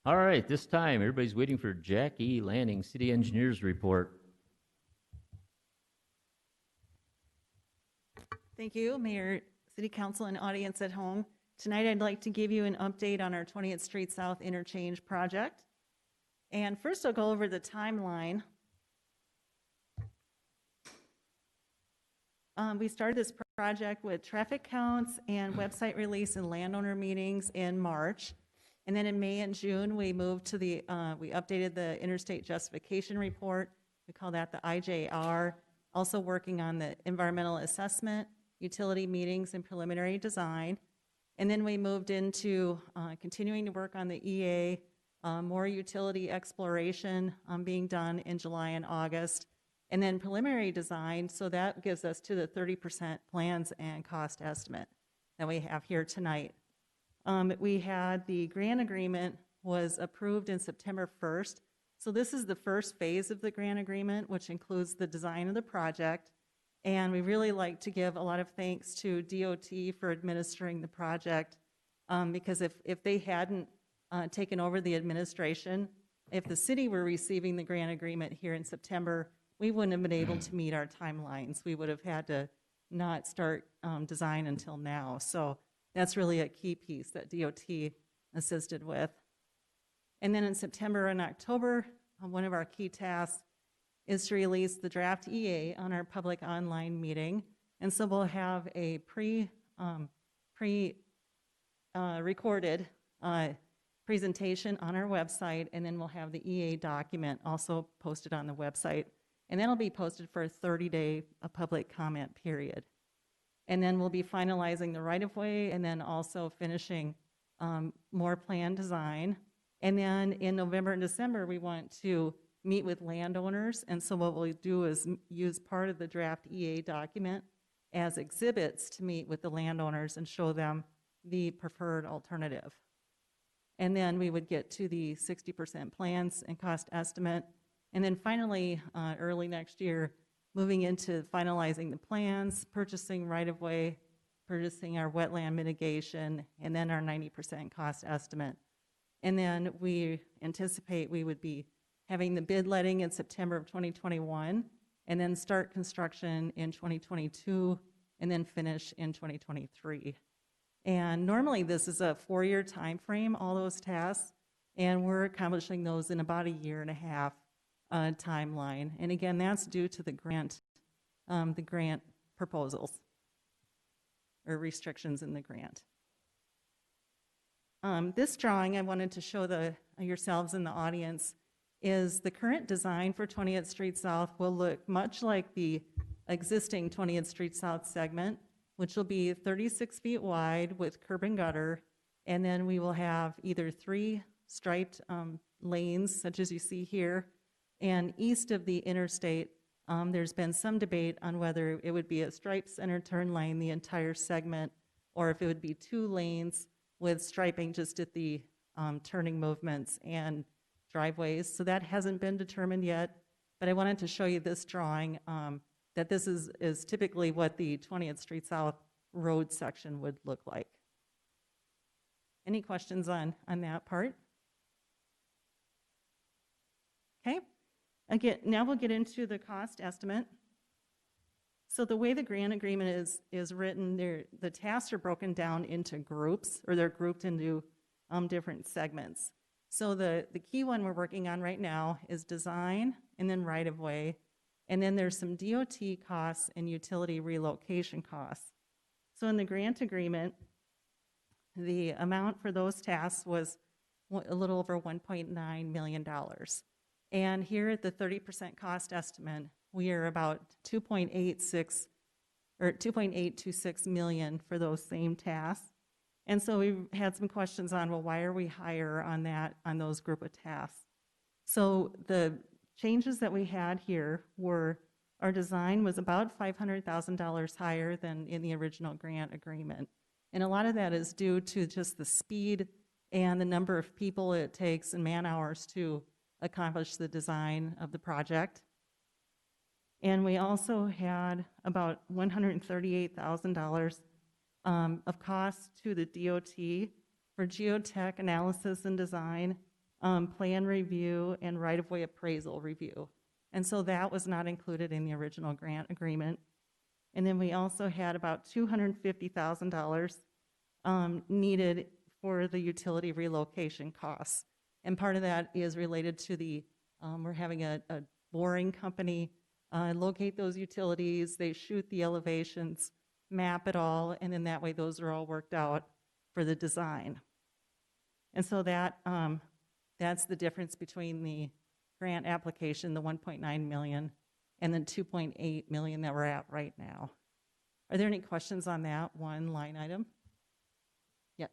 All right, this time everybody's waiting for Jackie Lanning, City Engineer's report. Thank you, Mayor, City Council, and audience at home. Tonight, I'd like to give you an update on our 20th Street South Interchange project. And first, I'll go over the timeline. We started this project with traffic counts and website release and landowner meetings in March. And then in May and June, we moved to we updated the interstate justification report. We call that the IJR. Also working on the environmental assessment, utility meetings, and preliminary design. And then we moved into continuing to work on the EA, more utility exploration being done in July and August. And then preliminary design, so that gives us to the 30% plans and cost estimate that we have here tonight. We had the grant agreement was approved in September 1st. So this is the first phase of the grant agreement, which includes the design of the project. And we really like to give a lot of thanks to DOT for administering the project, because if they hadn't taken over the administration, if the city were receiving the grant agreement here in September, we wouldn't have been able to meet our timelines. We would have had to not start design until now. So that's really a key piece that DOT assisted with. And then in September and October, one of our key tasks is to release the draft EA on our public online meeting. And so we'll have a pre-recorded presentation on our website, and then we'll have the EA document also posted on the website. And that'll be posted for a 30-day public comment period. And then we'll be finalizing the right-of-way and then also finishing more plan design. And then in November and December, we want to meet with landowners. And so what we'll do is use part of the draft EA document as exhibits to meet with the landowners and show them the preferred alternative. And then we would get to the 60% plans and cost estimate. And then finally, early next year, moving into finalizing the plans, purchasing right-of-way, purchasing our wetland mitigation, and then our 90% cost estimate. And then we anticipate we would be having the bid letting in September of 2021, and then start construction in 2022, and then finish in 2023. And normally this is a 4-year time frame, all those tasks, and we're accomplishing those in about a year and a half timeline. And again, that's due to the grant proposals or restrictions in the grant. This drawing I wanted to show yourselves in the audience is the current design for 20th Street South will look much like the existing 20th Street South segment, which will be 36 feet wide with curb and gutter, and then we will have either 3 striped lanes, such as you see here, and east of the interstate, there's been some debate on whether it would be a striped center turn lane the entire segment, or if it would be 2 lanes with striping just at the turning movements and driveways. So that hasn't been determined yet, but I wanted to show you this drawing, that this is typically what the 20th Street South road section would look like. Any questions on that part? Okay. Again, now we'll get into the cost estimate. So the way the grant agreement is written, the tasks are broken down into groups, or they're grouped into different segments. So the key one we're working on right now is design, and then right-of-way, and then there's some DOT costs and utility relocation costs. So in the grant agreement, the amount for those tasks was a little over $1.9 million. And here at the 30% cost estimate, we are about 2.826 million for those same tasks. And so we've had some questions on, well, why are we higher on those group of tasks? So the changes that we had here were our design was about $500,000 higher than in the original grant agreement. And a lot of that is due to just the speed and the number of people it takes and man hours to accomplish the design of the project. And we also had about $138,000 of costs to the DOT for geotech analysis and design, plan review, and right-of-way appraisal review. And so that was not included in the original grant agreement. And then we also had about $250,000 needed for the utility relocation costs. And part of that is related to the, we're having a boring company locate those utilities, they shoot the elevations, map it all, and then that way those are all worked out for the design. And so that that's the difference between the grant application, the 1.9 million, and the 2.8 million that we're at right now. Are there any questions on that one line item? Yes.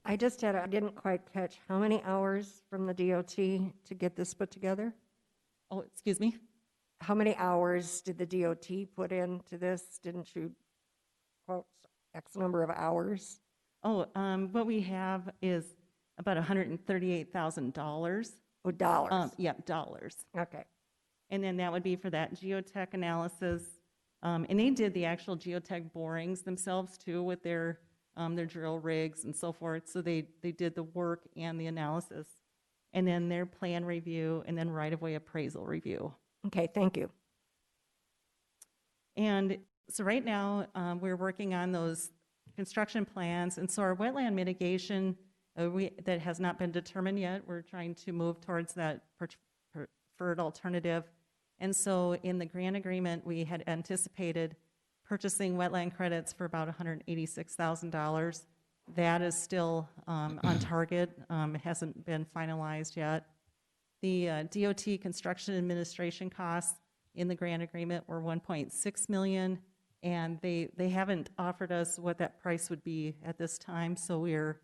I didn't quite catch, how many hours from the DOT to get this put together? Oh, excuse me? How many hours did the DOT put into this? Didn't you quote X number of hours? Oh, what we have is about $138,000. Oh, dollars. Yep, dollars. Okay. And then that would be for that geotech analysis. And they did the actual geotech borings themselves too with their drill rigs and so forth. So they did the work and the analysis. And then their plan review and then right-of-way appraisal review. Okay, thank you. And so right now, we're working on those construction plans. And so our wetland mitigation, that has not been determined yet. We're trying to move towards that preferred alternative. And so in the grant agreement, we had anticipated purchasing wetland credits for about $186,000. That is still on target. It hasn't been finalized yet. The DOT construction administration costs in the grant agreement were $1.6 million, and they haven't offered us what that price would be at this time, so we're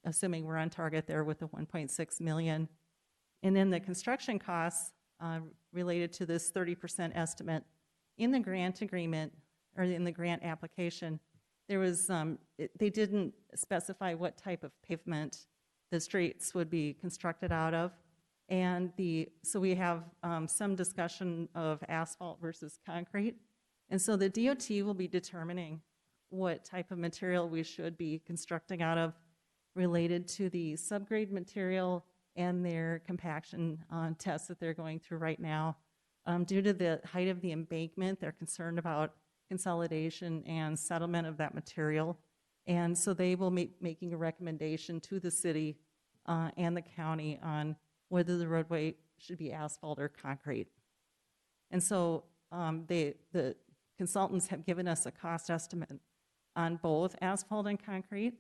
assuming we're on target there with the $1.6 million. And then the construction costs related to this 30% estimate in the grant agreement, or in the grant application, there was, they didn't specify what type of pavement the streets would be constructed out of. And so we have some discussion of asphalt versus concrete. And so the DOT will be determining what type of material we should be constructing out of related to the subgrade material and their compaction tests that they're going through right now. Due to the height of the embankment, they're concerned about consolidation and settlement of that material. And so they will be making a recommendation to the city and the county on whether the roadway should be asphalt or concrete. And so the consultants have given us a cost estimate on both asphalt and concrete.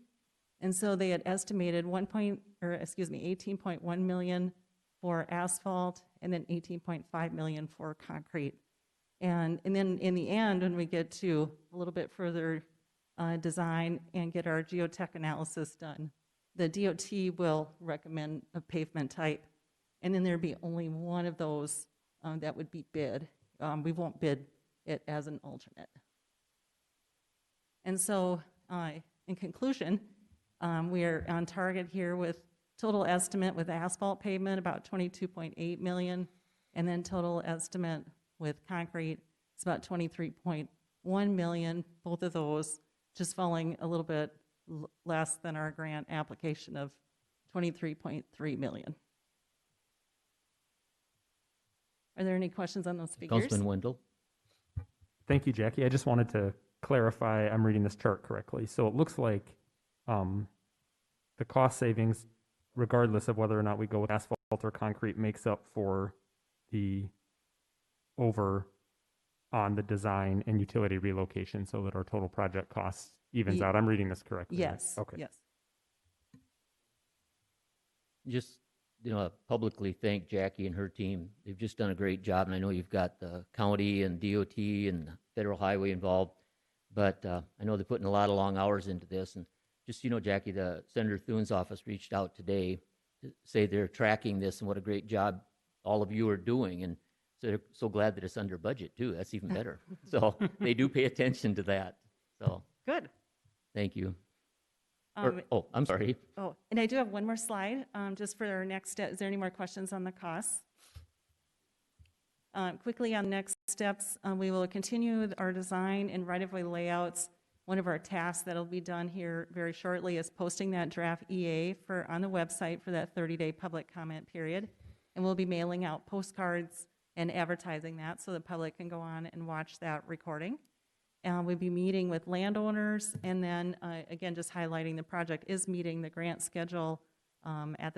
And so they had estimated 18.1 million for asphalt and then 18.5 million for concrete. And then in the end, when we get to a little bit further design and get our geotech analysis done, the DOT will recommend a pavement type. And then there'd be only one of those that would be bid. We won't bid it as an alternate. And so in conclusion, we are on target here with total estimate with asphalt pavement about 22.8 million, and then total estimate with concrete is about 23.1 million. Both of those just falling a little bit less than our grant application of 23.3 million. Are there any questions on those figures? Councilman Wendell. Thank you, Jackie. I just wanted to clarify I'm reading this chart correctly. So it looks like the cost savings, regardless of whether or not we go with asphalt or concrete, makes up for the over on the design and utility relocation so that our total project cost evens out. I'm reading this correctly. Yes. Right? Okay. Yes. Just publicly thank Jackie and her team. They've just done a great job, and I know you've got the county and DOT and Federal Highway involved, but I know they're putting a lot of long hours into this. And just, Jackie, the Senator Thune's office reached out today to say they're tracking this and what a great job all of you are doing, and so they're so glad that it's under budget too. That's even better. So they do pay attention to that. So Good. thank you. Um, I'm sorry. Oh, and I do have one more slide just for our next step. Is there any more questions on the costs? Quickly on next steps, we will continue our design and right-of-way layouts one of our tasks that'll be done here very shortly is posting that draft EA on the website for that 30-day public comment period. And we'll be mailing out postcards and advertising that so the public can go on and watch that recording. We'll be meeting with landowners, and then, again, just highlighting the project is meeting the grant schedule at the